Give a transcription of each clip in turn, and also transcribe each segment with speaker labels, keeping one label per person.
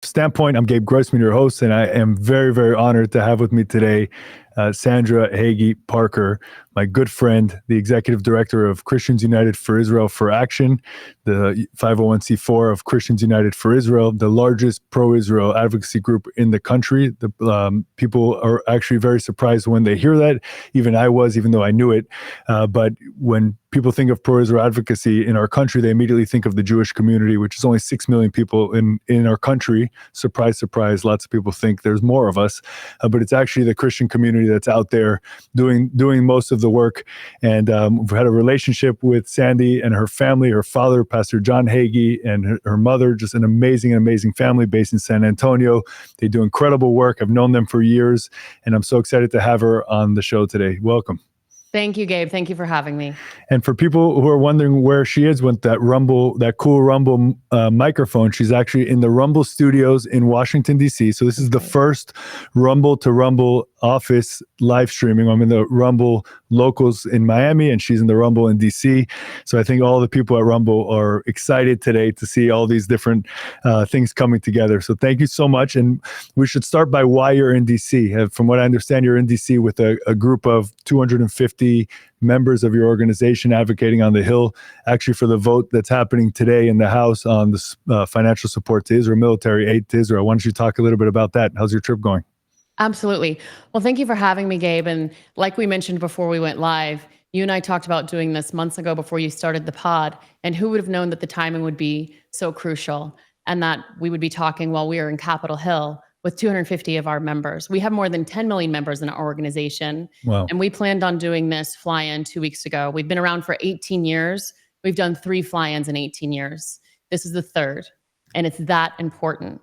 Speaker 1: standpoint. I'm Gabe Groisman, your host, and I am very, very honored to have with me today Sandra Hagee Parker, my good friend, the executive director of Christians United for Israel for Action, the 501c4 of Christians United for Israel, the largest pro-Israel advocacy group in the country. People are actually very surprised when they hear that. Even I was, even though I knew it. But when people think of pro-Israel advocacy in our country, they immediately think of the Jewish community, which is only 6 million people in our country. Surprise, surprise. Lots of people think there's more of us, but it's actually the Christian community that's out there doing most of the work. And we've had a relationship with Sandy and her family, her father, Pastor John Hagee, and her mother, just an amazing family based in San Antonio. They do incredible work. I've known them for years, and I'm so excited to have her on the show today. Welcome.
Speaker 2: Thank you, Gabe. Thank you for having me.
Speaker 1: And for people who are wondering where she is with that cool Rumble microphone, she's actually in the Rumble studios in Washington, D.C. So this is the first Rumble to Rumble office live streaming. I'm in the Rumble locals in Miami, and she's in the Rumble in D.C. So I think all the people at Rumble are excited today to see all these different things coming together. So thank you so much. And we should start by why you're in D.C. From what I understand, you're in D.C. with a group of 250 members of your organization advocating on the Hill, actually for the vote that's happening today in the House on the financial support to Israel, military aid to Israel. Why don't you talk a little bit about that? How's your trip going?
Speaker 2: Absolutely. Well, thank you for having me, Gabe. And like we mentioned before we went live, you and I talked about doing this months ago before you started the pod. And who would have known that the timing would be so crucial and that we would be talking while we are in Capitol Hill with 250 of our members. We have more than 10 million members in our organization.
Speaker 1: Wow.
Speaker 2: And we planned on doing this fly-in 2 weeks ago. We've been around for 18 years. We've done 3 fly-ins in 18 years. This is the third. And it's that important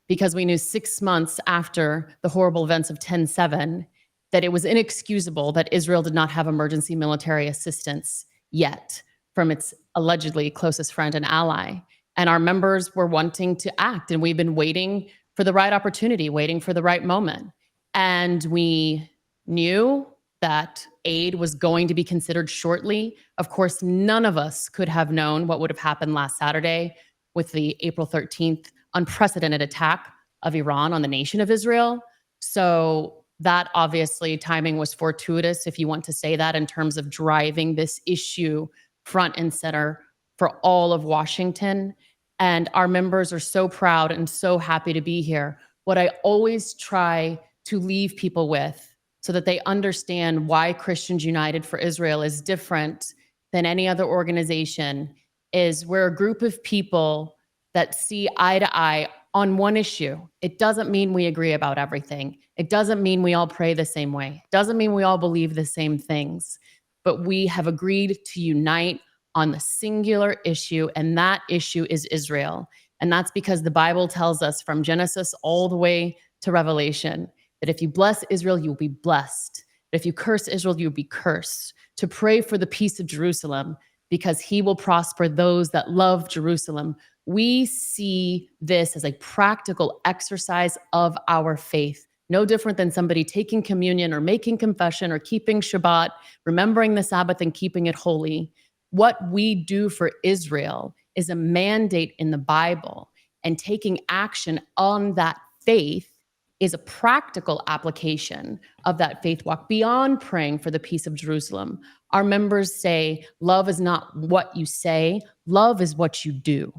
Speaker 2: because we knew 6 months after the horrible events of 10/7 that it was inexcusable that Israel did not have emergency military assistance yet from its allegedly closest friend and ally. And our members were wanting to act, and we've been waiting for the right opportunity, waiting for the right moment. And we knew that aid was going to be considered shortly. Of course, none of us could have known what would have happened last Saturday with the April 13th unprecedented attack of Iran on the nation of Israel. So that obviously timing was fortuitous, if you want to say that, in terms of driving this issue front and center for all of Washington. And our members are so proud and so happy to be here. What I always try to leave people with so that they understand why Christians United for Israel is different than any other organization is we're a group of people that see eye to eye on one issue. It doesn't mean we agree about everything. It doesn't mean we all pray the same way. It doesn't mean we all believe the same things. But we have agreed to unite on the singular issue, and that issue is Israel. And that's because the Bible tells us from Genesis all the way to Revelation that if you bless Israel, you will be blessed. But if you curse Israel, you will be cursed. To pray for the peace of Jerusalem because he will prosper those that love Jerusalem. We see this as a practical exercise of our faith. No different than somebody taking communion or making confession or keeping Shabbat, remembering the Sabbath and keeping it holy. What we do for Israel is a mandate in the Bible, and taking action on that faith is a practical application of that faith walk beyond praying for the peace of Jerusalem. Our members say, love is not what you say, love is what you do.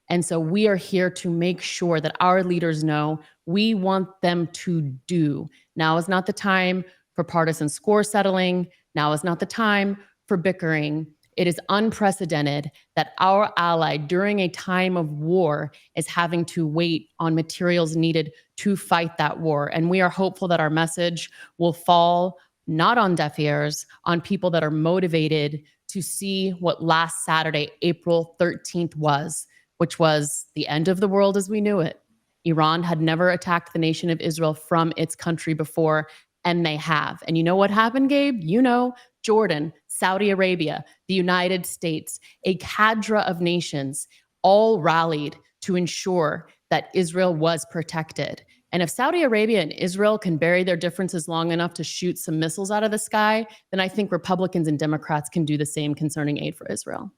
Speaker 2: And so we are here to make sure that our leaders know we want them to do. Now is not the time for partisan score settling. Now is not the time for bickering. It is unprecedented that our ally during a time of war is having to wait on materials needed to fight that war. And we are hopeful that our message will fall not on deaf ears, on people that are motivated to see what last Saturday, April 13th was, which was the end of the world as we knew it. Iran had never attacked the nation of Israel from its country before, and they have. And you know what happened, Gabe? You know, Jordan, Saudi Arabia, the United States, a cadre of nations all rallied to ensure that Israel was protected. And if Saudi Arabia and Israel can bury their differences long enough to shoot some missiles out of the sky, then I think Republicans and Democrats can do the same concerning aid for Israel.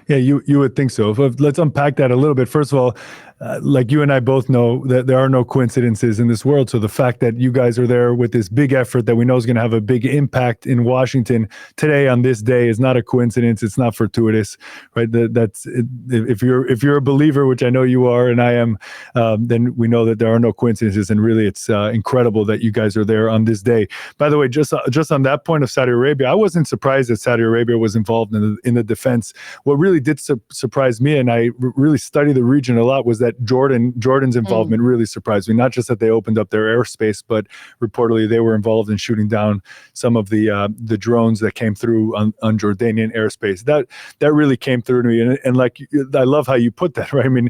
Speaker 1: Yeah, you would think so. Let's unpack that a little bit. First of all, like you and I both know that there are no coincidences in this world. So the fact that you guys are there with this big effort that we know is going to have a big impact in Washington today on this day is not a coincidence. It's not fortuitous, right? That's if you're a believer, which I know you are, and I am, then we know that there are no coincidences. And really, it's incredible that you guys are there on this day. By the way, just on that point of Saudi Arabia, I wasn't surprised that Saudi Arabia was involved in the defense. What really did surprise me, and I really studied the region a lot, was that Jordan's involvement really surprised me. Not just that they opened up their airspace, but reportedly they were involved in shooting down some of the drones that came through on Jordanian airspace. That really came through to me, and like I love how you put that, right? I mean,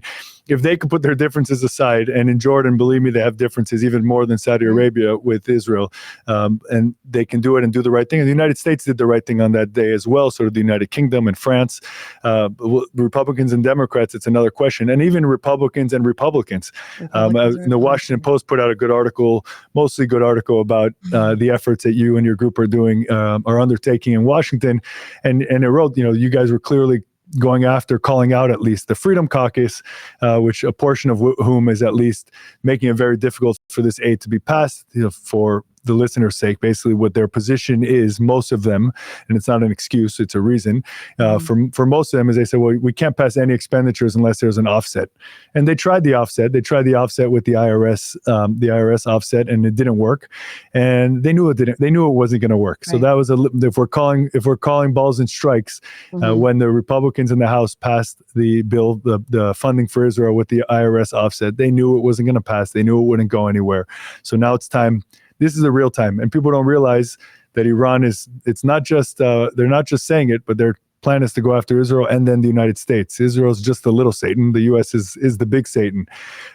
Speaker 1: if they could put their differences aside, and in Jordan, believe me, they have differences even more than Saudi Arabia with Israel, and they can do it and do the right thing. And the United States did the right thing on that day as well. So did the United Kingdom and France. Republicans and Democrats, it's another question. And even Republicans and Republicans. The Washington Post put out a good article, mostly good article about the efforts that you and your group are doing, are undertaking in Washington. And it wrote, you guys were clearly calling out at least the Freedom Caucus, which a portion of whom is at least making it very difficult for this aid to be passed, for the listener's sake. Basically what their position is, most of them, and it's not an excuse, it's a reason, for most of them is they say, well, we can't pass any expenditures unless there's an offset. And they tried the offset. They tried the offset with the IRS offset, and it didn't work. And they knew it wasn't going to work. Right. So that was if we're calling balls and strikes, when the Republicans in the House passed the bill, the funding for Israel with the IRS offset, they knew it wasn't going to pass. They knew it wouldn't go anywhere. So now it's time. This is the real time, and people don't realize that Iran it's not just, they're not just saying it, but their plan is to go after Israel and then the United States. Israel's just the little Satan. The U.S. is the big Satan.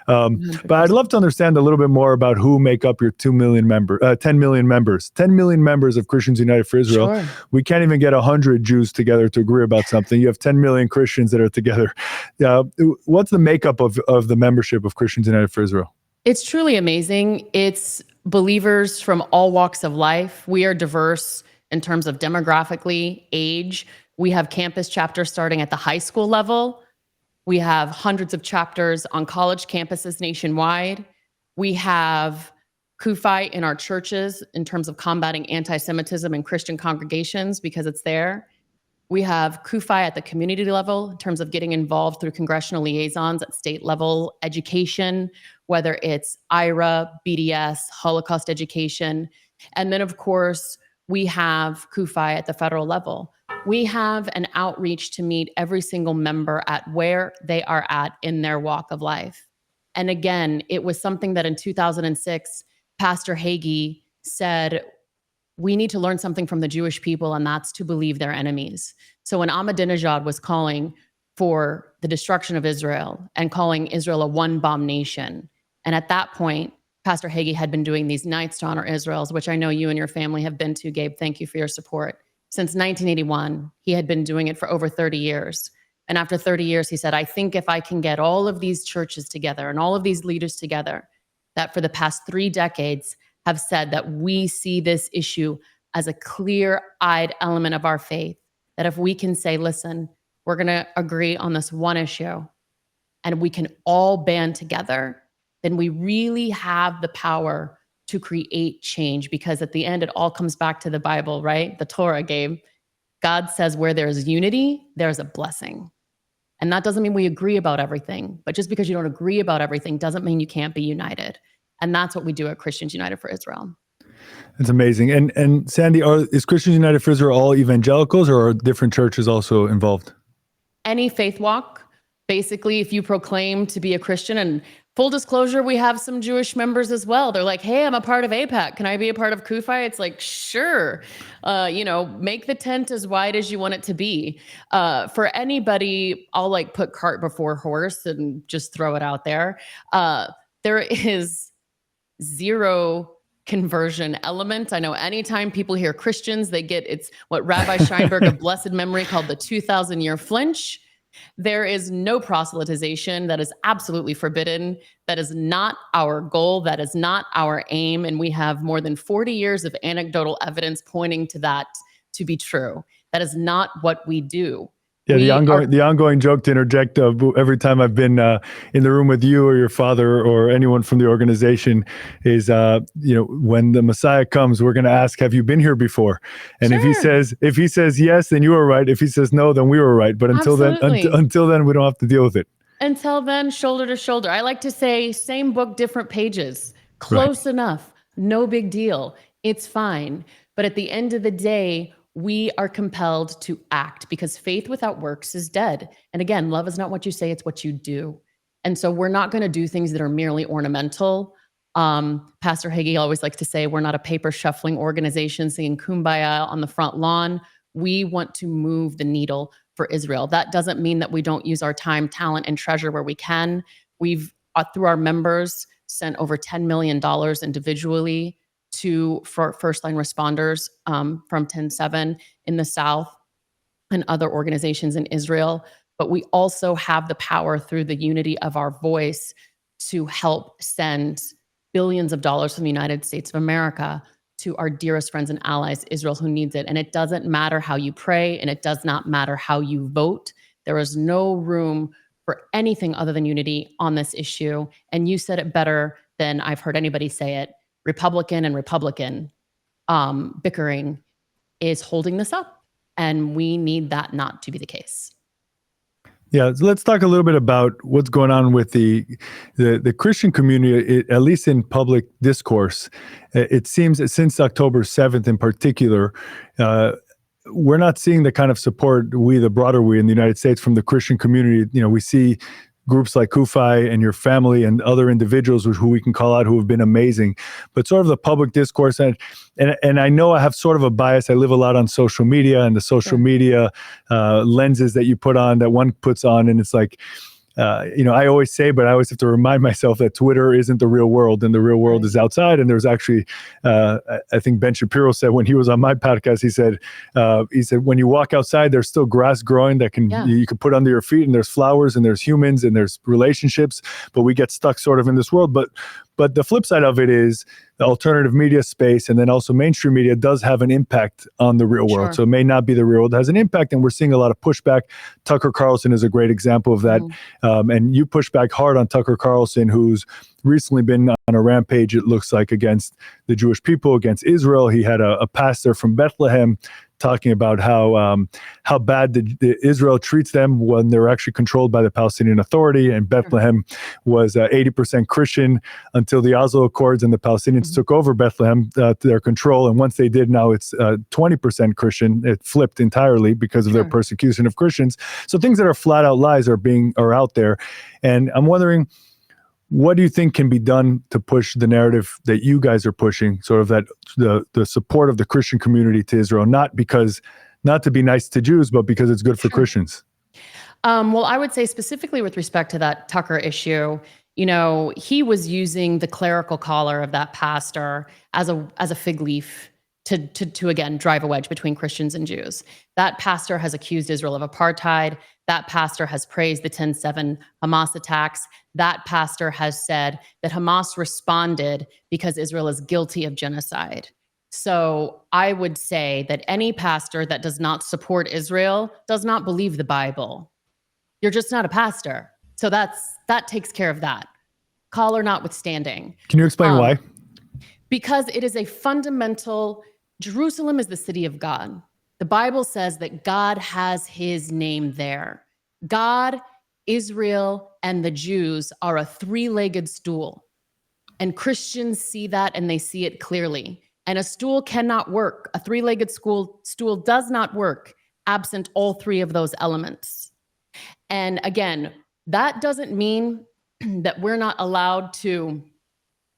Speaker 1: But I'd love to understand a little bit more about who make up your 10 million members. 10 million members of Christians United for Israel. Sure. We can't even get 100 Jews together to agree about something. You have 10 million Christians that are together. What's the makeup of the membership of Christians United for Israel?
Speaker 2: It's truly amazing. It's believers from all walks of life. We are diverse in terms of demographically, age. We have campus chapters starting at the high school level. We have hundreds of chapters on college campuses nationwide. We have CUFI in our churches in terms of combating anti-Semitism in Christian congregations because it's there. We have CUFI at the community level in terms of getting involved through congressional liaisons at state level education, whether it's IRA, BDS, Holocaust education. And then, of course, we have CUFI at the federal level. We have an outreach to meet every single member at where they are at in their walk of life. And again, it was something that in 2006, Pastor Hagee said, we need to learn something from the Jewish people, and that's to believe their enemies. So when Ahmadinejad was calling for the destruction of Israel and calling Israel a one-bomb nation, and at that point, Pastor Hagee had been doing these nights to honor Israel's, which I know you and your family have been to, Gabe. Thank you for your support. Since 1981, he had been doing it for over 30 years. And after 30 years, he said, I think if I can get all of these churches together and all of these leaders together that for the past 3 decades have said that we see this issue as a clear-eyed element of our faith, that if we can say, listen, we're going to agree on this one issue and we can all band together, then we really have the power to create change, because at the end, it all comes back to the Bible, right? The Torah, Gabe. God says where there's unity, there's a blessing. And that doesn't mean we agree about everything, but just because you don't agree about everything doesn't mean you can't be united. And that's what we do at Christians United for Israel.
Speaker 1: That's amazing. And Sandy, is Christians United for Israel all evangelicals, or are different churches also involved?
Speaker 2: Any faith walk. Basically, if you proclaim to be a Christian, and full disclosure, we have some Jewish members as well. They're like, hey, I'm a part of AIPAC. Can I be a part of CUFI? It's like, sure. Make the tent as wide as you want it to be. For anybody, I'll put cart before horse and just throw it out there. There is zero conversion element. I know anytime people hear Christians, it's what Rabbi Scheinberg of blessed memory called the 2,000-year flinch. There is no proselytization. That is absolutely forbidden. That is not our goal. That is not our aim. And we have more than 40 years of anecdotal evidence pointing to that to be true. That is not what we do.
Speaker 1: Yeah, the ongoing joke to interject every time I've been in the room with you or your father or anyone from the organization is, when the Messiah comes, we're going to ask, "Have you been here before?" And if he says yes, then you were right. If he says no, then we were right. But until then, we don't have to deal with it.
Speaker 2: Until then, shoulder to shoulder. I like to say, same book, different pages. Close enough. No big deal. It's fine. But at the end of the day, we are compelled to act because faith without works is dead. And again, love is not what you say, it's what you do. And so we're not going to do things that are merely ornamental. Pastor Hagee always likes to say, we're not a paper shuffling organization singing Kumbaya on the front lawn. We want to move the needle for Israel. That doesn't mean that we don't use our time, talent, and treasure where we can. We've, through our members, sent over $10 million individually for first-line responders from 10-7 in the South and other organizations in Israel. But we also have the power through the unity of our voice to help send billions of dollars from the United States of America to our dearest friends and allies, Israel, who needs it. And it doesn't matter how you pray, and it does not matter how you vote. There is no room for anything other than unity on this issue. And you said it better than I've heard anybody say it. Republican and Republican bickering is holding this up, and we need that not to be the case.
Speaker 1: Yeah, so let's talk a little bit about what's going on with the Christian community, at least in public discourse. It seems that since October 7th in particular, we're not seeing the kind of support the broader we in the United States from the Christian community. You know, we see groups like Kufi and your family and other individuals who we can call out who have been amazing, but sort of the public discourse. And I know I have sort of a bias. I live a lot on social media and the social media lenses that you put on, that one puts on. And it's like, I always say, but I always have to remind myself that Twitter isn't the real world, and the real world is outside. And there's actually, I think Ben Shapiro said when he was on my podcast, he said, when you walk outside, there's still grass growing that you can put under your feet, and there's flowers, and there's humans, and there's relationships, but we get stuck sort of in this world. But the flip side of it is the alternative media space, and then also mainstream media, does have an impact on the real world. So it may not be the real world, it has an impact, and we're seeing a lot of pushback. Tucker Carlson is a great example of that. And you push back hard on Tucker Carlson, who's recently been on a rampage, it looks like, against the Jewish people, against Israel. He had a pastor from Bethlehem talking about how bad the Israel treats them when they're actually controlled by the Palestinian Authority. And Bethlehem was 80% Christian until the Oslo Accords, and the Palestinians took over Bethlehem to their control. And once they did, now it's 20% Christian. It flipped entirely because of their persecution of Christians. So things that are flat out lies are out there. And I'm wondering, what do you think can be done to push the narrative that you guys are pushing, sort of that the support of the Christian community to Israel, not to be nice to Jews, but because it's good for Christians?
Speaker 2: Well, I would say specifically with respect to that Tucker issue, he was using the clerical collar of that pastor as a fig leaf to again drive a wedge between Christians and Jews. That pastor has accused Israel of apartheid. That pastor has praised the 10-7 Hamas attacks. That pastor has said that Hamas responded because Israel is guilty of genocide. So I would say that any pastor that does not support Israel does not believe the Bible. You're just not a pastor. So that takes care of that. Collar notwithstanding.
Speaker 1: Can you explain why?
Speaker 2: Because it is a fundamental. Jerusalem is the city of God. The Bible says that God has his name there. God, Israel, and the Jews are a three-legged stool. And Christians see that, and they see it clearly. And a stool cannot work. A three-legged stool does not work absent all three of those elements. And again, that doesn't mean that we're not allowed to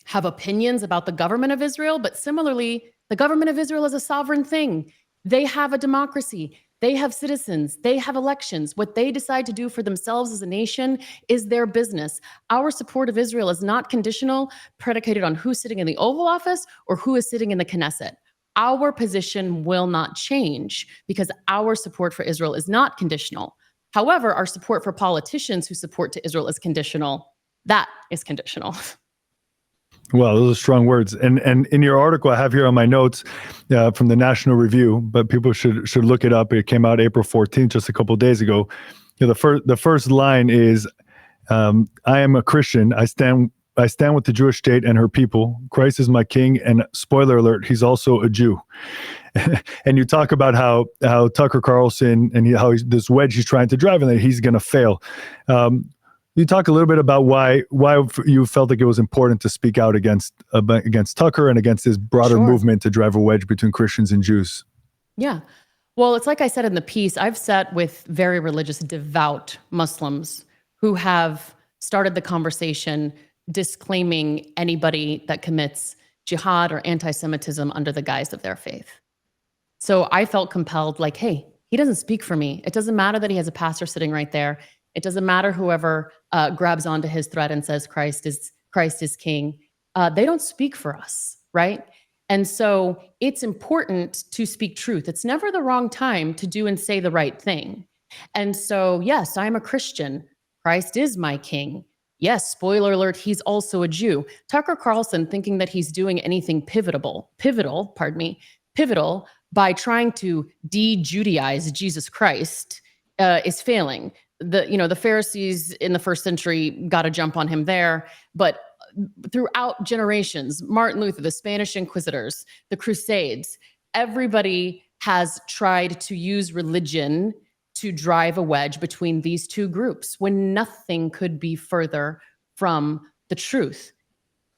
Speaker 2: have opinions about the government of Israel, but similarly, the government of Israel is a sovereign thing. They have a democracy. They have citizens. They have elections. What they decide to do for themselves as a nation is their business. Our support of Israel is not conditional, predicated on who's sitting in the Oval Office or who is sitting in the Knesset. Our position will not change because our support for Israel is not conditional. However, our support for politicians who support to Israel is conditional. That is conditional.
Speaker 1: Well, those are strong words. And in your article, I have here on my notes from the National Review, but people should look it up. It came out April 14th, just a couple of days ago. The first line is, "I am a Christian. I stand with the Jewish state and her people. Christ is my king, and spoiler alert, he's also a Jew." And you talk about how Tucker Carlson and how this wedge he's trying to drive and that he's going to fail. You talk a little bit about why you felt like it was important to speak out against Tucker and against this broader movement to drive a wedge between Christians and Jews.
Speaker 2: Yeah. Well, it's like I said in the piece, I've sat with very religious, devout Muslims who have started the conversation disclaiming anybody that commits jihad or anti-Semitism under the guise of their faith. So I felt compelled, like, hey, he doesn't speak for me. It doesn't matter that he has a pastor sitting right there. It doesn't matter whoever grabs onto his thread and says Christ is king. They don't speak for us, right? And so it's important to speak truth. It's never the wrong time to do and say the right thing. And so, yes, I'm a Christian. Christ is my king. Yes, spoiler alert, he's also a Jew. Tucker Carlson thinking that he's doing anything pivotal by trying to de-Judaize Jesus Christ is failing. The Pharisees in the first century got a jump on him there, but throughout generations, Martin Luther, the Spanish Inquisitors, the Crusades, everybody has tried to use religion to drive a wedge between these two groups when nothing could be further from the truth.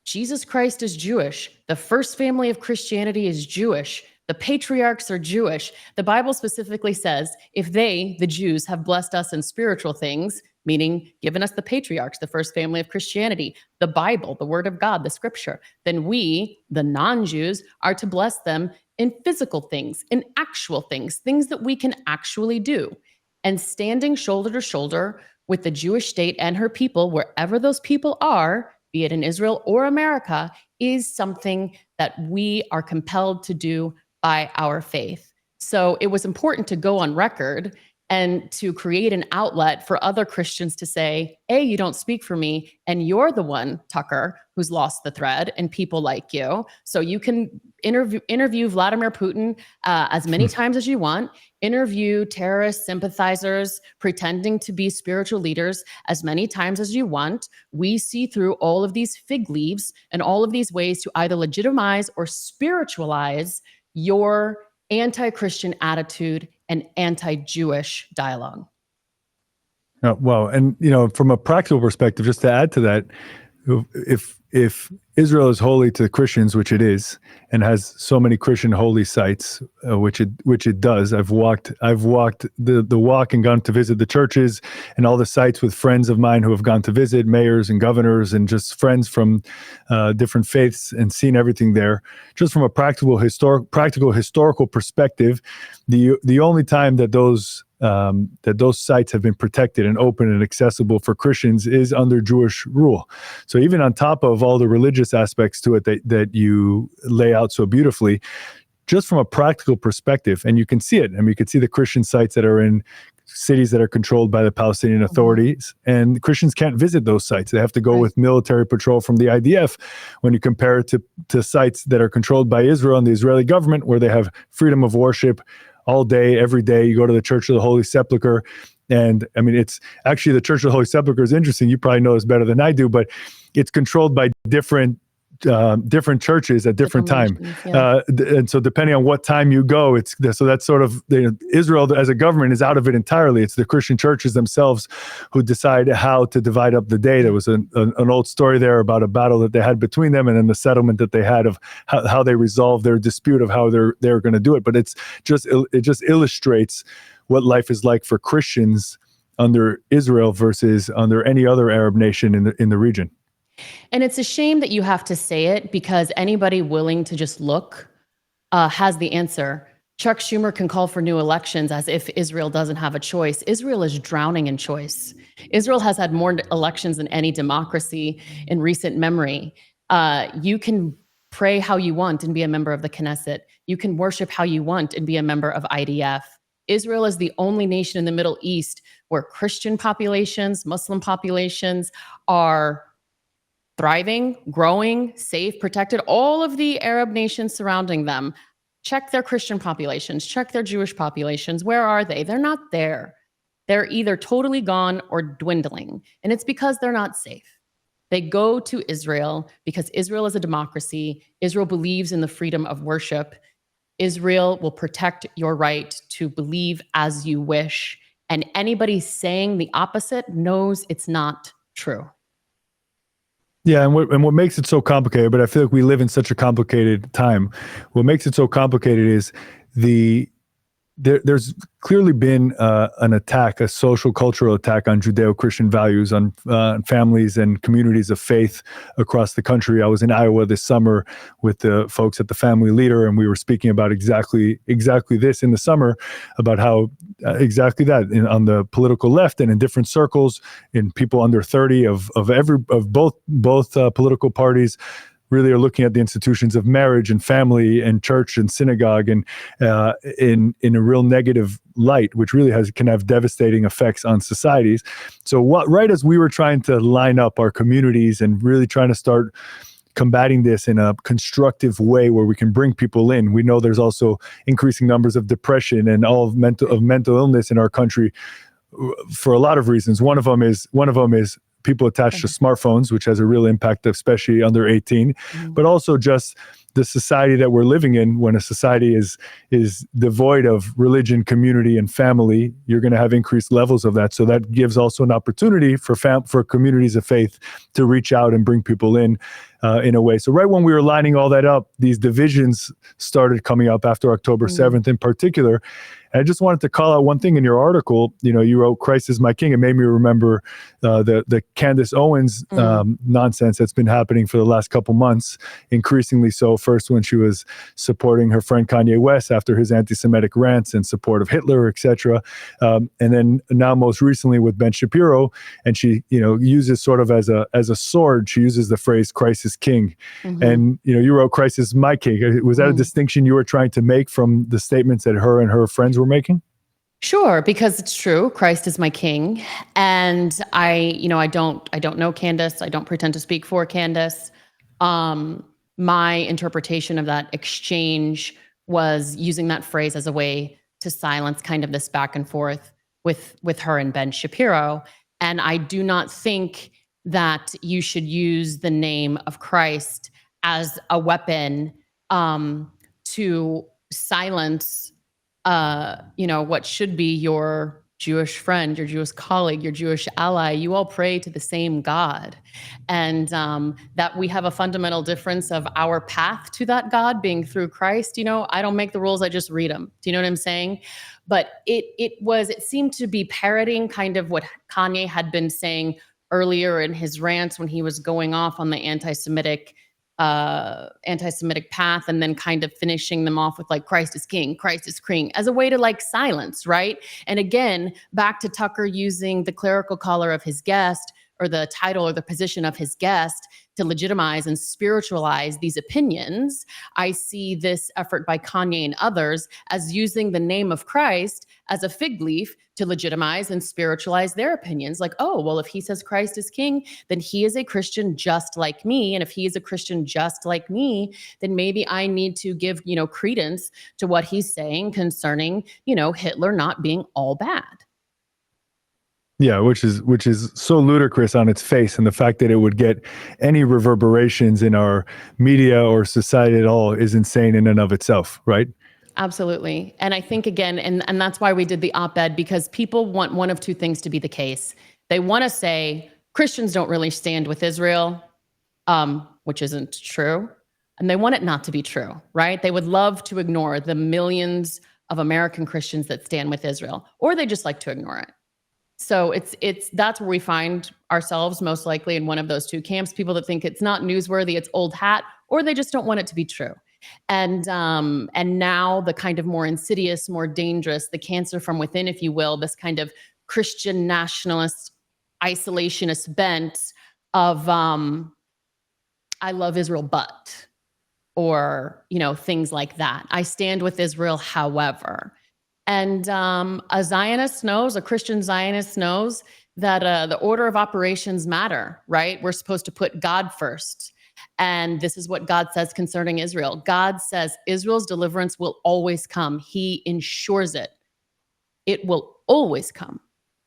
Speaker 2: Jesus Christ is Jewish. The first family of Christianity is Jewish. The patriarchs are Jewish. The Bible specifically says, if they, the Jews, have blessed us in spiritual things, meaning given us the patriarchs, the first family of Christianity, the Bible, the word of God, the scripture, then we, the non-Jews, are to bless them in physical things, in actual things that we can actually do. And standing shoulder to shoulder with the Jewish state and her people, wherever those people are, be it in Israel or America, is something that we are compelled to do by our faith. So it was important to go on record and to create an outlet for other Christians to say, A, you don't speak for me, and you're the one, Tucker, who's lost the thread, and people like you. So you can interview Vladimir Putin as many times as you want, interview terrorist sympathizers pretending to be spiritual leaders as many times as you want. We see through all of these fig leaves and all of these ways to either legitimize or spiritualize your anti-Christian attitude and anti-Jewish dialogue.
Speaker 1: Well, and from a practical perspective, just to add to that, if Israel is holy to Christians, which it is, and has so many Christian holy sites, which it does. I've walked the walk and gone to visit the churches and all the sites with friends of mine who have gone to visit, mayors and governors and just friends from different faiths, and seen everything there. Just from a practical historical perspective, the only time that those sites have been protected and open and accessible for Christians is under Jewish rule. So even on top of all the religious aspects to it that you lay out so beautifully, just from a practical perspective, and you can see it. I mean, you can see the Christian sites that are in cities that are controlled by the Palestinian authorities, and Christians can't visit those sites. They have to go with military patrol from the IDF. When you compare it to sites that are controlled by Israel and the Israeli government, where they have freedom of worship all day, every day. You go to the Church of the Holy Sepulchre, and I mean, it's actually the Church of the Holy Sepulchre is interesting. You probably know this better than I do, but it's controlled by different churches at different time. Yeah. And so depending on what time you go, so that's sort of Israel as a government is out of it entirely. It's the Christian churches themselves who decide how to divide up the day. There was an old story there about a battle that they had between them, and then the settlement that they had of how they resolved their dispute of how they're going to do it. But it just illustrates what life is like for Christians under Israel versus under any other Arab nation in the region.
Speaker 2: And it's a shame that you have to say it, because anybody willing to just look has the answer. Chuck Schumer can call for new elections as if Israel doesn't have a choice. Israel is drowning in choice. Israel has had more elections than any democracy in recent memory. You can pray how you want and be a member of the Knesset. You can worship how you want and be a member of IDF. Israel is the only nation in the Middle East where Christian populations, Muslim populations are thriving, growing, safe, protected. All of the Arab nations surrounding them, check their Christian populations, check their Jewish populations. Where are they? They're not there. They're either totally gone or dwindling. And it's because they're not safe. They go to Israel because Israel is a democracy. Israel believes in the freedom of worship. Israel will protect your right to believe as you wish. And anybody saying the opposite knows it's not true.
Speaker 1: Yeah, and what makes it so complicated, but I feel like we live in such a complicated time. What makes it so complicated is there's clearly been an attack, a social cultural attack on Judeo-Christian values, on families and communities of faith across the country. I was in Iowa this summer with the folks at the Family Leader, and we were speaking about exactly this in the summer, about how exactly that on the political left and in different circles, in people under 30 of both political parties, really are looking at the institutions of marriage and family and church and synagogue and in a real negative light, which really can have devastating effects on societies. So right as we were trying to line up our communities and really trying to start combating this in a constructive way where we can bring people in, we know there's also increasing numbers of depression and all of mental illness in our country for a lot of reasons. One of them is people attached to smartphones, which has a real impact, especially under 18, but also just the society that we're living in. When a society is devoid of religion, community, and family, you're going to have increased levels of that. So that gives also an opportunity for communities of faith to reach out and bring people in a way. So right when we were lining all that up, these divisions started coming up after October 7th in particular. And I just wanted to call out one thing in your article. You wrote "Christ is my King." It made me remember the Candace Owens nonsense that's been happening for the last couple months, increasingly so. First, when she was supporting her friend Kanye West after his anti-Semitic rants in support of Hitler, etc., and then now most recently with Ben Shapiro, and she uses sort of as a sword. She uses the phrase "Christ is King," and you wrote "Christ is my King." Was that a distinction you were trying to make from the statements that her and her friends were making?
Speaker 2: Sure, because it's true. Christ is my King, and I don't know Candace. I don't pretend to speak for Candace. My interpretation of that exchange was using that phrase as a way to silence kind of this back and forth with her and Ben Shapiro. And I do not think that you should use the name of Christ as a weapon to silence what should be your Jewish friend, your Jewish colleague, your Jewish ally. You all pray to the same God. And that we have a fundamental difference of our path to that God being through Christ. I don't make the rules, I just read them. Do you know what I'm saying? But it seemed to be parroting kind of what Kanye had been saying earlier in his rants when he was going off on the anti-Semitic path, and then kind of finishing them off with like Christ is King, Christ is King, as a way to like silence, right? And again, back to Tucker using the clerical collar of his guest, or the title or the position of his guest, to legitimize and spiritualize these opinions. I see this effort by Kanye and others as using the name of Christ as a fig leaf to legitimize and spiritualize their opinions. Like, oh, well, if he says Christ is King, then he is a Christian just like me. And if he is a Christian just like me, then maybe I need to give, credence to what he's saying concerning, Hitler not being all bad.
Speaker 1: Yeah, which is so ludicrous on its face, and the fact that it would get any reverberations in our media or society at all is insane in and of itself, right?
Speaker 2: Absolutely. And I think again, and that's why we did the op-ed, because people want one of two things to be the case. They want to say Christians don't really stand with Israel, which isn't true. And they want it not to be true, right? They would love to ignore the millions of American Christians that stand with Israel, or they just like to ignore it. So that's where we find ourselves most likely, in one of those two camps: people that think it's not newsworthy, it's old hat, or they just don't want it to be true. And now the kind of more insidious, more dangerous, the cancer from within, if you will, this kind of Christian nationalist, isolationist bent of I love Israel, or things like that. I stand with Israel, however. And a Zionist knows, a Christian Zionist knows that the order of operations matter, right? We're supposed to put God first. And this is what God says concerning Israel. God says Israel's deliverance will always come. He ensures it. It will always come.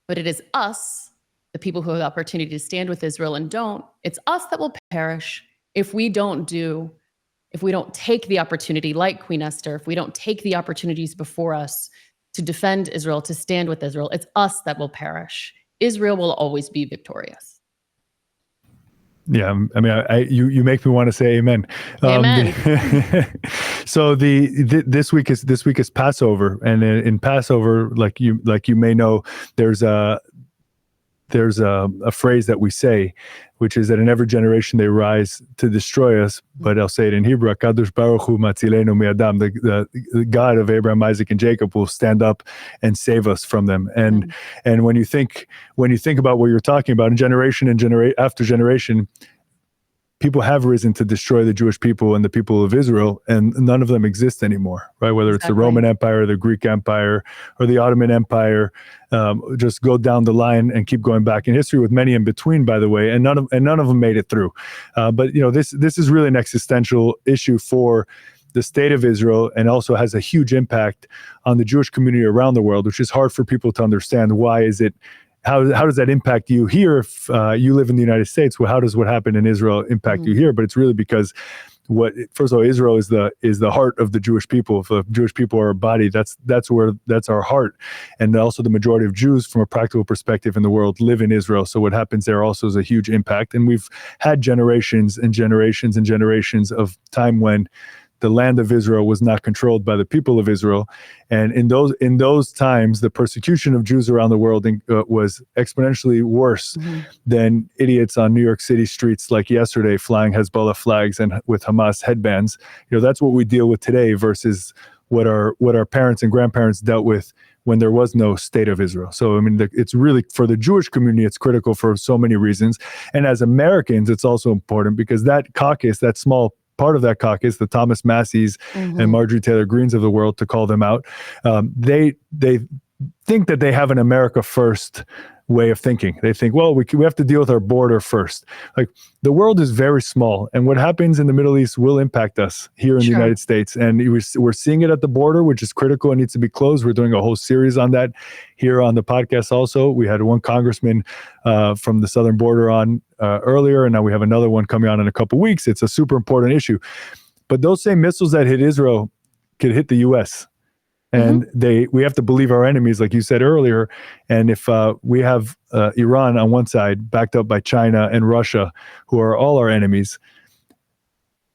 Speaker 2: But it is us, the people who have the opportunity to stand with Israel and don't, it's us that will perish if we don't take the opportunity like Queen Esther, if we don't take the opportunities before us to defend Israel, to stand with Israel, it's us that will perish. Israel will always be victorious.
Speaker 1: Yeah, I mean, you make me want to say amen.
Speaker 2: Amen.
Speaker 1: So this week is Passover, and in Passover, like you may know, there's a phrase that we say, which is that in every generation they rise to destroy us. But I'll say it in Hebrew: "Kadosh Baruch Hu Matzilenu mi'adam." The God of Abraham, Isaac, and Jacob will stand up and save us from them. And when you think about what you're talking about, in generation after generation, people have risen to destroy the Jewish people and the people of Israel, and none of them exist anymore, right? Whether it's the Roman Empire, the Greek Empire, or the Ottoman Empire, just go down the line and keep going back in history, with many in between, by the way, and none of them made it through. But this is really an existential issue for the state of Israel, and also has a huge impact on the Jewish community around the world, which is hard for people to understand. Why is it? How does that impact you here if you live in the United States? Well, how does what happened in Israel impact you here? But it's really because first of all, Israel is the heart of the Jewish people. If the Jewish people are a body, that's our heart. And also the majority of Jews, from a practical perspective in the world, live in Israel. So what happens there also is a huge impact. And we've had generations and generations and generations of time when the land of Israel was not controlled by the people of Israel. And in those times, the persecution of Jews around the world was exponentially worse than idiots on New York City streets like yesterday flying Hezbollah flags and with Hamas headbands. That's what we deal with today versus what our parents and grandparents dealt with when there was no state of Israel. So, I mean, it's really, for the Jewish community, it's critical for so many reasons. And as Americans, it's also important because that caucus, that small part of that caucus, the Thomas Masseys and Marjorie Taylor Greenes of the world, to call them out, they think that they have an America first way of thinking. They think, well, we have to deal with our border first. Like, the world is very small, and what happens in the Middle East will impact us here in the United States. And we're seeing it at the border, which is critical and needs to be closed. We're doing a whole series on that here on the podcast also. We had one congressman from the southern border on earlier, and now we have another one coming on in a couple weeks. It's a super important issue. But those same missiles that hit Israel could hit the U.S., and we have to believe our enemies, like you said earlier. And if we have Iran on one side, backed up by China and Russia, who are all our enemies,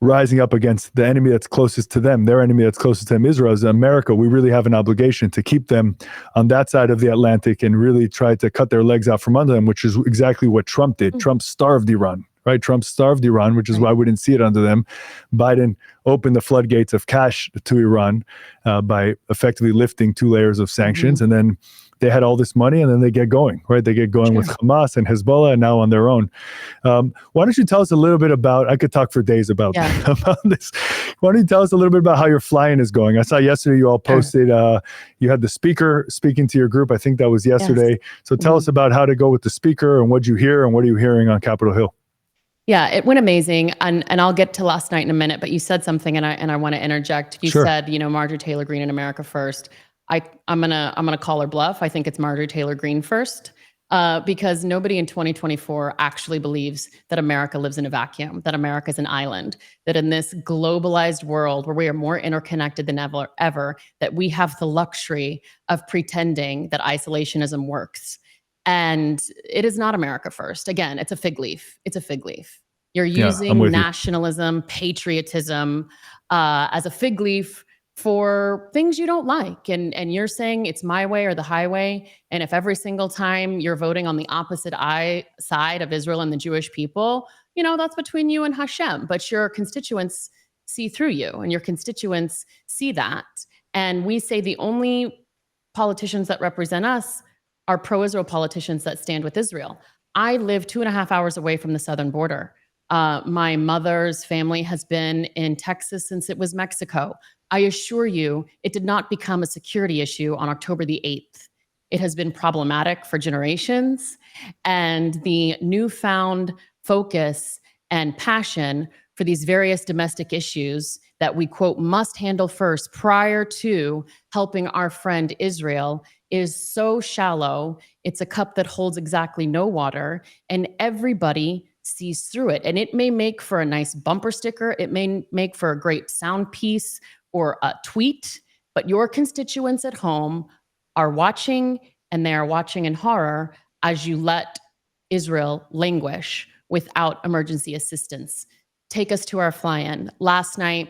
Speaker 1: rising up against the enemy that's closest to them, their enemy that's closest to them, Israel, as America, we really have an obligation to keep them on that side of the Atlantic and really try to cut their legs out from under them, which is exactly what Trump did. Trump starved Iran. Right? Trump starved Iran, which is why we didn't see it under them. Biden opened the floodgates of cash to Iran by effectively lifting 2 layers of sanctions. And then they had all this money, and then they get going, right? They get going with Hamas and Hezbollah, and now on their own. Why don't you tell us a little bit about, I could talk for days about this. Why don't you tell us a little bit about how your flying is going? I saw yesterday you all posted, you had the speaker speaking to your group. I think that was yesterday. So tell us about how to go with the speaker and what you hear and what are you hearing on Capitol Hill?
Speaker 2: Yeah, it went amazing. And I'll get to last night in a minute, but you said something and I want to interject. You said, Marjorie Taylor Greene in America first. I'm gonna call her bluff. I think it's Marjorie Taylor Greene first, because nobody in 2024 actually believes that America lives in a vacuum, that America is an island, that in this globalized world where we are more interconnected than ever, that we have the luxury of pretending that isolationism works. And it is not America first. Again, it's a fig leaf. It's a fig leaf. You're using nationalism, patriotism as a fig leaf for things you don't like. And you're saying it's my way or the highway. And if every single time you're voting on the opposite side of Israel and the Jewish people, that's between you and Hashem. But your constituents see through you, and your constituents see that. And we say the only politicians that represent us are pro-Israel politicians that stand with Israel. I live 2.5 hours away from the southern border. My mother's family has been in Texas since it was Mexico. I assure you, it did not become a security issue on October the 8th. It has been problematic for generations, and the newfound focus and passion for these various domestic issues that we, quote, must handle first prior to helping our friend Israel is so shallow. It's a cup that holds exactly no water, and everybody sees through it. And it may make for a nice bumper sticker. It may make for a great sound piece or a tweet, but your constituents at home are watching, and they are watching in horror as you let Israel languish without emergency assistance. Take us to our fly-in. Last night,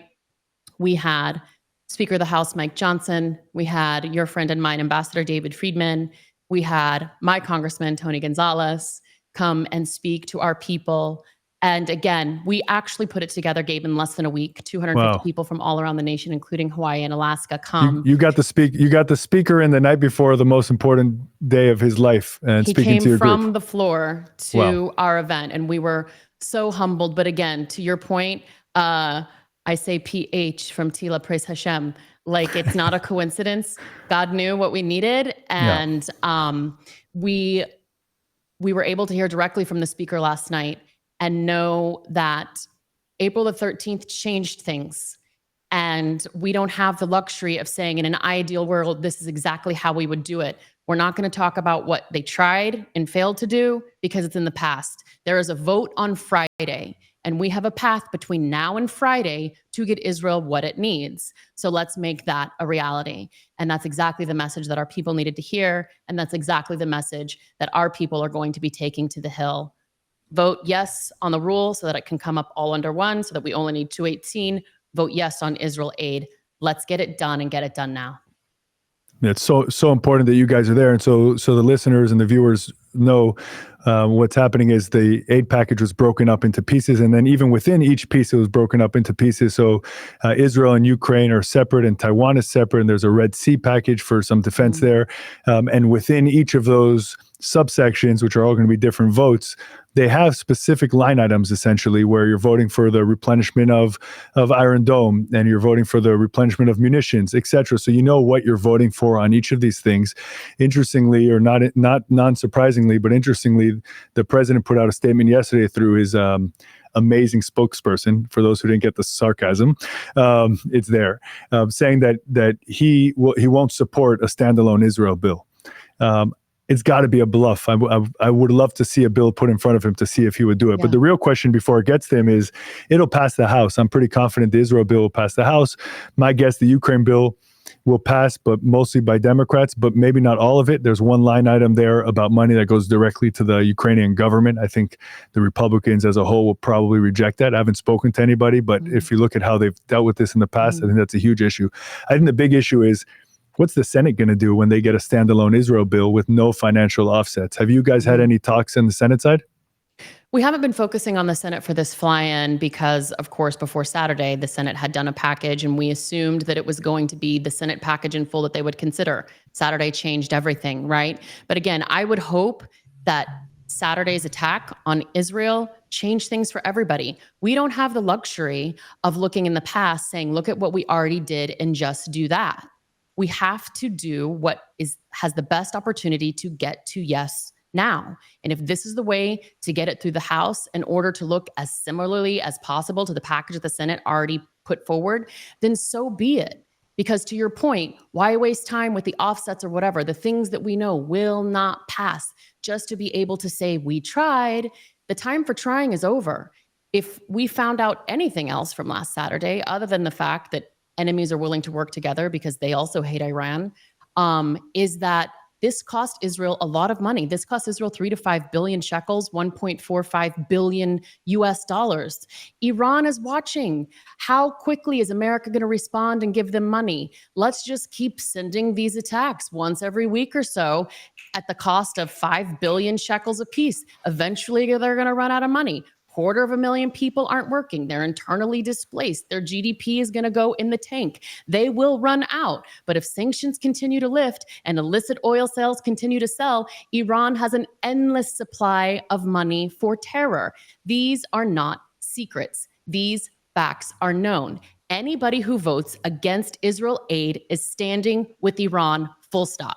Speaker 2: we had Speaker of the House Mike Johnson. We had your friend and mine, Ambassador David Friedman. We had my Congressman, Tony Gonzalez, come and speak to our people. And again, we actually put it together, Gabe, in less than a week. 250 people from all around the nation, including Hawaii and Alaska, come.
Speaker 1: You got the speaker in the night before the most important day of his life, and
Speaker 2: he
Speaker 1: speaking
Speaker 2: came
Speaker 1: to your
Speaker 2: from
Speaker 1: group.
Speaker 2: The floor to our event, and we were so humbled. But again, to your point, I say PH from Tila, praise Hashem. Like, it's not a coincidence. God knew what we needed, and we were able to hear directly from the speaker last night and know that April the 13th changed things. And we don't have the luxury of saying, in an ideal world, this is exactly how we would do it. We're not going to talk about what they tried and failed to do because it's in the past. There is a vote on Friday, and we have a path between now and Friday to get Israel what it needs. So let's make that a reality. And that's exactly the message that our people needed to hear. And that's exactly the message that our people are going to be taking to the Hill. Vote yes on the rule so that it can come up all under one, so that we only need 218. Vote yes on Israel aid. Let's get it done, and get it done now.
Speaker 1: It's so important that you guys are there, and so the listeners and the viewers know what's happening is the aid package was broken up into pieces, and then even within each piece, it was broken up into pieces. So Israel and Ukraine are separate, and Taiwan is separate, and there's a Red Sea package for some defense there, and within each of those subsections, which are all going to be different votes, they have specific line items essentially where you're voting for the replenishment of Iron Dome, and you're voting for the replenishment of munitions, etc. So you know what you're voting for on each of these things. Interestingly, or not non-surprisingly, but interestingly, the president put out a statement yesterday through his amazing spokesperson. For those who didn't get the sarcasm, it's there, saying that he won't support a standalone Israel bill. It's got to be a bluff. I would love to see a bill put in front of him to see if he would do it. Yeah. But the real question before it gets to him is, it'll pass the House. I'm pretty confident the Israel bill will pass the House. My guess, the Ukraine bill will pass, but mostly by Democrats, but maybe not all of it. There's one line item there about money that goes directly to the Ukrainian government. I think the Republicans as a whole will probably reject that. I haven't spoken to anybody, but if you look at how they've dealt with this in the past, I think that's a huge issue. I think the big issue is, what's the Senate going to do when they get a standalone Israel bill with no financial offsets? Have you guys had any talks on the Senate side?
Speaker 2: We haven't been focusing on the Senate for this fly-in because, of course, before Saturday, the Senate had done a package, and we assumed that it was going to be the Senate package in full that they would consider. Saturday changed everything, right? But again, I would hope that Saturday's attack on Israel changed things for everybody. We don't have the luxury of looking in the past saying, look at what we already did and just do that. We have to do what has the best opportunity to get to yes now. And if this is the way to get it through the House in order to look as similarly as possible to the package that the Senate already put forward, then so be it. Because to your point, why waste time with the offsets or whatever, the things that we know will not pass, just to be able to say we tried? The time for trying is over. If we found out anything else from last Saturday, other than the fact that enemies are willing to work together because they also hate Iran, is that this cost Israel a lot of money. This cost Israel 3 to 5 billion shekels, 1.45 billion US dollars. Iran is watching. How quickly is America going to respond and give them money? Let's just keep sending these attacks once every week or so at the cost of 5 billion shekels apiece. Eventually, they're going to run out of money. 250,000 people aren't working. They're internally displaced. Their GDP is going to go in the tank. They will run out. But if sanctions continue to lift and illicit oil sales continue to sell, Iran has an endless supply of money for terror. These are not secrets. These facts are known. Anybody who votes against Israel aid is standing with Iran, full stop.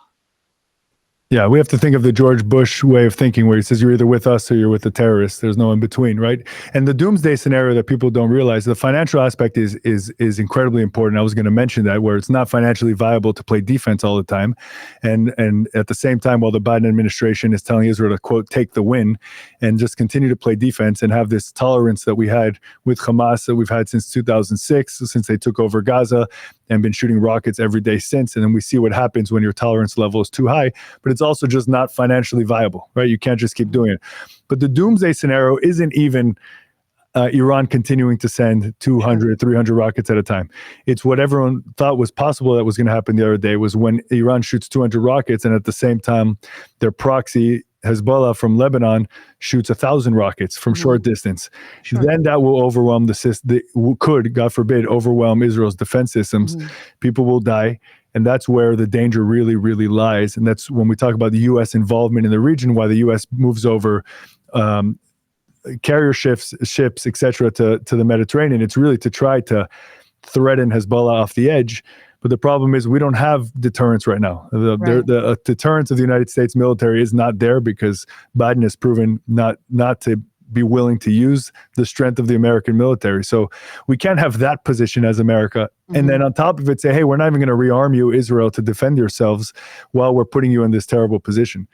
Speaker 1: Yeah, we have to think of the George Bush way of thinking where he says you're either with us or you're with the terrorists. There's no in between, right? And the doomsday scenario that people don't realize, the financial aspect is incredibly important. I was going to mention that, where it's not financially viable to play defense all the time. And at the same time, while the Biden administration is telling Israel to, quote, take the win and just continue to play defense and have this tolerance that we had with Hamas that we've had since 2006, since they took over Gaza and been shooting rockets every day since. And then we see what happens when your tolerance level is too high, but it's also just not financially viable, right? You can't just keep doing it. But the doomsday scenario isn't even Iran continuing to send 200, 300 rockets at a time. It's what everyone thought was possible that was going to happen the other day, was when Iran shoots 200 rockets and at the same time their proxy Hezbollah from Lebanon shoots 1,000 rockets from short distance. Sure. Then that will overwhelm the system, could, God forbid, overwhelm Israel's defense systems. People will die. And that's where the danger really, really lies. And that's when we talk about the U.S. involvement in the region, why the U.S. moves over carrier ships, et cetera, to the Mediterranean. It's really to try to threaten Hezbollah off the edge. But the problem is we don't have deterrence right now. The deterrence of the United States military is not there because Biden has proven not to be willing to use the strength of the American military. So we can't have that position as America. And then on top of it, say, hey, we're not even going to rearm you, Israel, to defend yourselves while we're putting you in this terrible position.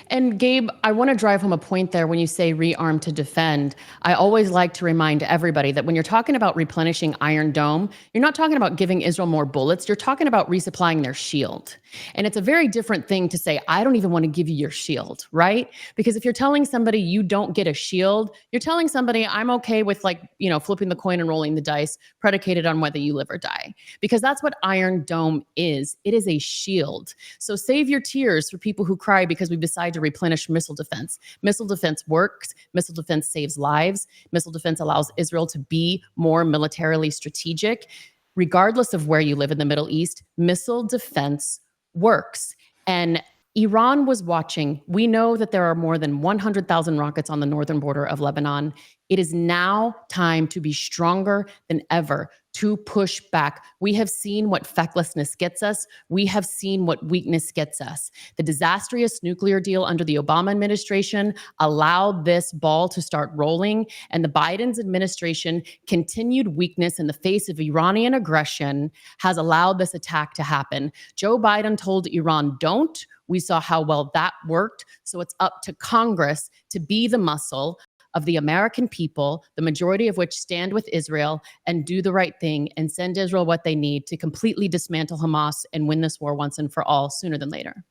Speaker 2: And Gabe, I want to drive home a point there when you say rearm to defend. I always like to remind everybody that when you're talking about replenishing Iron Dome, you're not talking about giving Israel more bullets. You're talking about resupplying their shield. And it's a very different thing to say, I don't even want to give you your shield, right? Because if you're telling somebody you don't get a shield, you're telling somebody I'm okay with, like, you know, flipping the coin and rolling the dice predicated on whether you live or die. Because that's what Iron Dome is. It is a shield. So save your tears for people who cry because we decide to replenish missile defense. Missile defense works. Missile defense saves lives. Missile defense allows Israel to be more militarily strategic. Regardless of where you live in the Middle East, missile defense works. And Iran was watching. We know that there are more than 100,000 rockets on the northern border of Lebanon. It is now time to be stronger than ever, to push back. We have seen what fecklessness gets us. We have seen what weakness gets us. The disastrous nuclear deal under the Obama administration allowed this ball to start rolling, and the Biden's administration continued weakness in the face of Iranian aggression has allowed this attack to happen. Joe Biden told Iran, don't. We saw how well that worked. So it's up to Congress to be the muscle of the American people, the majority of which stand with Israel, and do the right thing and send Israel what they need to completely dismantle Hamas and win this war once and for all, sooner than later.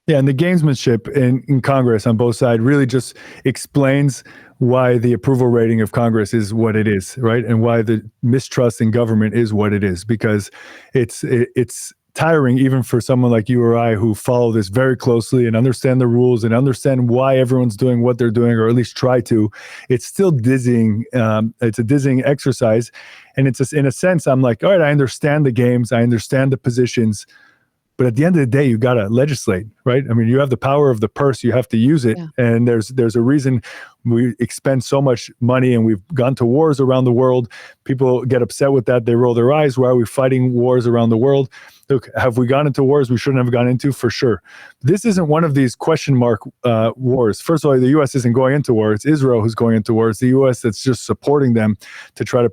Speaker 1: Yeah, and the gamesmanship in Congress on both sides really just explains why the approval rating of Congress is what it is, right? And why the mistrust in government is what it is, because it's tiring even for someone like you or I who follow this very closely and understand the rules and understand why everyone's doing what they're doing, or at least try to. It's still dizzying. It's a dizzying exercise. And it's just, in a sense, I'm like, all right, I understand the games. I understand the positions. But at the end of the day, you got to legislate, right? I mean, you have the power of the purse. You have to use it. Yeah. And there's a reason we expend so much money and we've gone to wars around the world. People get upset with that. They roll their eyes. Why are we fighting wars around the world? Look, have we gone into wars we shouldn't have gone into? For sure. This isn't one of these question mark wars. First of all, the U.S. isn't going into war. It's Israel who's going into war. It's the U.S. that's just supporting them to try to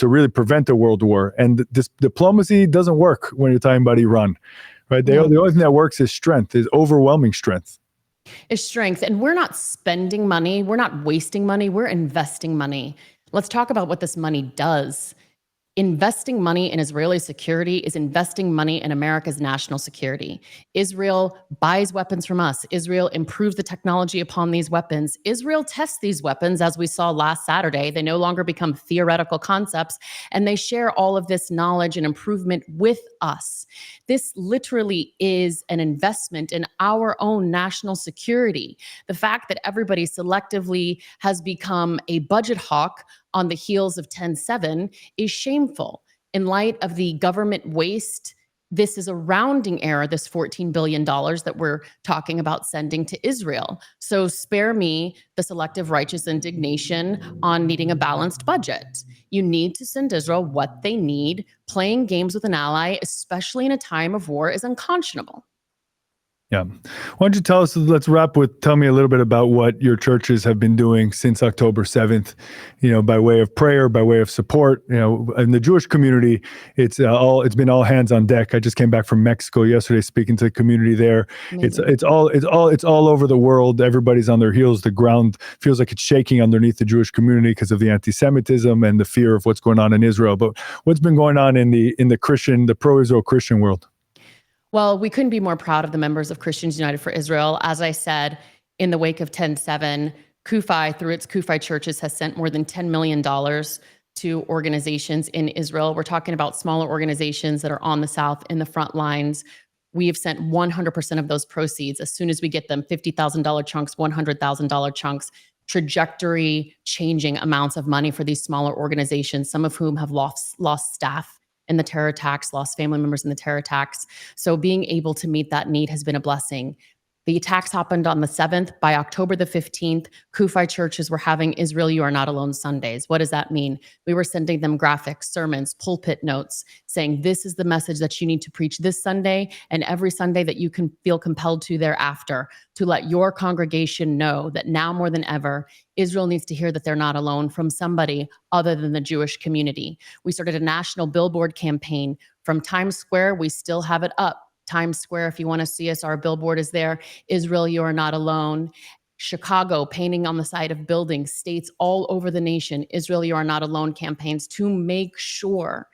Speaker 1: really prevent a world war. And this diplomacy doesn't work when you're talking about Iran, right? The only thing that works is strength, is overwhelming strength.
Speaker 2: Is strength. And we're not spending money. We're not wasting money. We're investing money. Let's talk about what this money does. Investing money in Israeli security is investing money in America's national security. Israel buys weapons from us. Israel improves the technology upon these weapons. Israel tests these weapons, as we saw last Saturday. They no longer become theoretical concepts, and they share all of this knowledge and improvement with us. This literally is an investment in our own national security. The fact that everybody selectively has become a budget hawk on the heels of 10-7 is shameful in light of the government waste This is a rounding error, this $14 billion that we're talking about sending to Israel. So spare me the selective righteous indignation on needing a balanced budget. You need to send Israel what they need. Playing games with an ally, especially in a time of war, is unconscionable.
Speaker 1: Yeah. Why don't you let's wrap with, tell me a little bit about what your churches have been doing since October 7th, by way of prayer, by way of support. In the Jewish community, it's been all hands on deck. I just came back from Mexico yesterday speaking to the community there.
Speaker 2: Amazing.
Speaker 1: It's all over the world. Everybody's on their heels. The ground feels like it's shaking underneath the Jewish community because of the anti-Semitism and the fear of what's going on in Israel. But what's been going on in the pro-Israel Christian world?
Speaker 2: Well, we couldn't be more proud of the members of Christians United for Israel. As I said, in the wake of 10/7, CUFI, through its CUFI churches, has sent more than $10 million to organizations in Israel. We're talking about smaller organizations that are on the South in the front lines. We have sent 100% of those proceeds as soon as we get them, $50,000 chunks, $100,000 chunks, trajectory changing amounts of money for these smaller organizations, some of whom have lost staff in the terror attacks, lost family members in the terror attacks. So being able to meet that need has been a blessing. The attacks happened on the 7th. By October the 15th, CUFI churches were having Israel You Are Not Alone Sundays. What does that mean? We were sending them graphics, sermons, pulpit notes, saying this is the message that you need to preach this Sunday and every Sunday that you can feel compelled to thereafter, to let your congregation know that now more than ever, Israel needs to hear that they're not alone from somebody other than the Jewish community. We started a national billboard campaign from Times Square. We still have it up. Times Square, if you want to see us, our billboard is there. Israel, you are not alone. Chicago, painting on the side of buildings, states all over the nation, Israel, you are not alone campaigns to make sure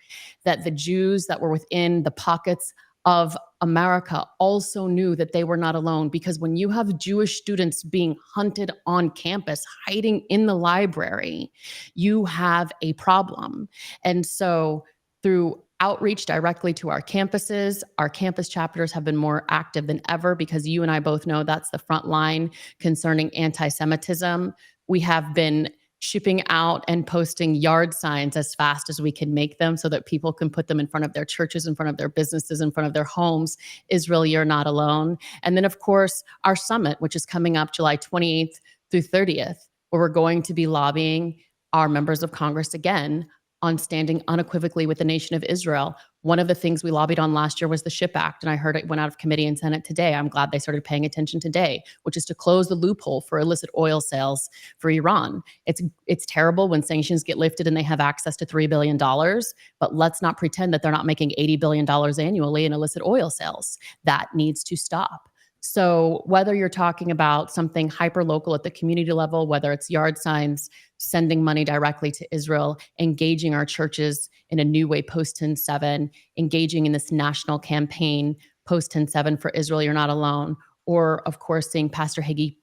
Speaker 2: that the Jews that were within the pockets of America also knew that they were not alone. Because when you have Jewish students being hunted on campus, hiding in the library, you have a problem. And so through outreach directly to our campuses, our campus chapters have been more active than ever because you and I both know that's the front line concerning anti-Semitism. We have been shipping out and posting yard signs as fast as we can make them so that people can put them in front of their churches, in front of their businesses, in front of their homes. Israel, you're not alone. And then, of course, our summit, which is coming up July 28th through 30th, where we're going to be lobbying our members of Congress again on standing unequivocally with the nation of Israel. One of the things we lobbied on last year was the SHIP Act, and I heard it went out of committee and Senate today. I'm glad they started paying attention today, which is to close the loophole for illicit oil sales for Iran. It's terrible when sanctions get lifted and they have access to $3 billion, but let's not pretend that they're not making $80 billion annually in illicit oil sales. That needs to stop. So whether you're talking about something hyper local at the community level, whether it's yard signs, sending money directly to Israel, engaging our churches in a new way post 10/7, engaging in this national campaign post 10/7 for Israel, you're not alone, or of course seeing Pastor Hagee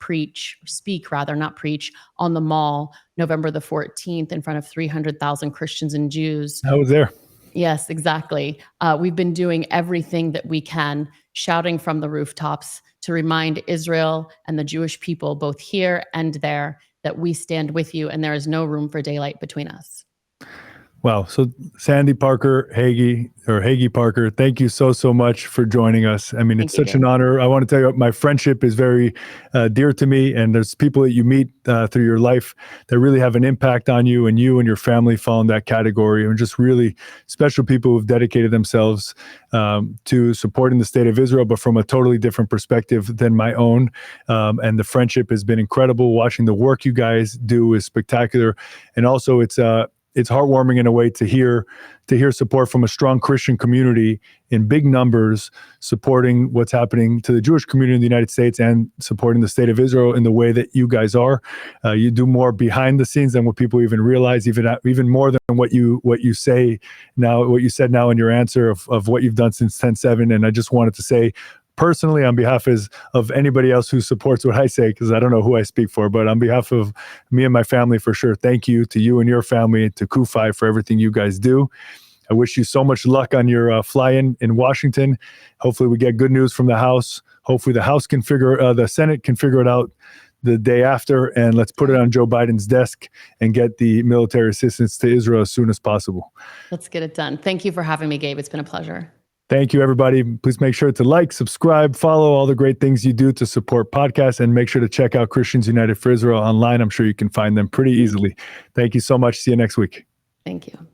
Speaker 2: speak, not preach, on the Mall November the 14th in front of 300,000 Christians and Jews.
Speaker 1: I was there.
Speaker 2: Yes, exactly. We've been doing everything that we can, shouting from the rooftops to remind Israel and the Jewish people, both here and there, that we stand with you and there is no room for daylight between us.
Speaker 1: Wow. So Sandy Parker, Hagee Parker, thank you so much for joining us. I mean, it's such an honor. I want to tell you, my friendship is very dear to me, and there's people that you meet through your life that really have an impact on you, and your family fall in that category, and just really special people who've dedicated themselves to supporting the state of Israel, but from a totally different perspective than my own. And the friendship has been incredible. Watching the work you guys do is spectacular. And also it's heartwarming in a way to hear support from a strong Christian community in big numbers, supporting what's happening to the Jewish community in the United States and supporting the state of Israel in the way that you guys are. You do more behind the scenes than what people even realize, even more than what you say now, what you said now in your answer of what you've done since 10/7. And I just wanted to say, personally, on behalf of anybody else who supports what I say, because I don't know who I speak for, but on behalf of me and my family, for sure, thank you to you and your family, to CUFI for everything you guys do. I wish you so much luck on your fly-in Washington. Hopefully we get good news from the House. Hopefully the Senate can figure it out the day after, and let's put it on Joe Biden's desk and get the military assistance to Israel as soon as possible.
Speaker 2: Let's get it done. Thank you for having me, Gabe. It's been a pleasure.
Speaker 1: Thank you, everybody. Please make sure to like, subscribe, follow all the great things you do to support podcasts, and make sure to check out Christians United for Israel online. I'm sure you can find them pretty easily. Thank you so much. See you next week.
Speaker 2: Thank you.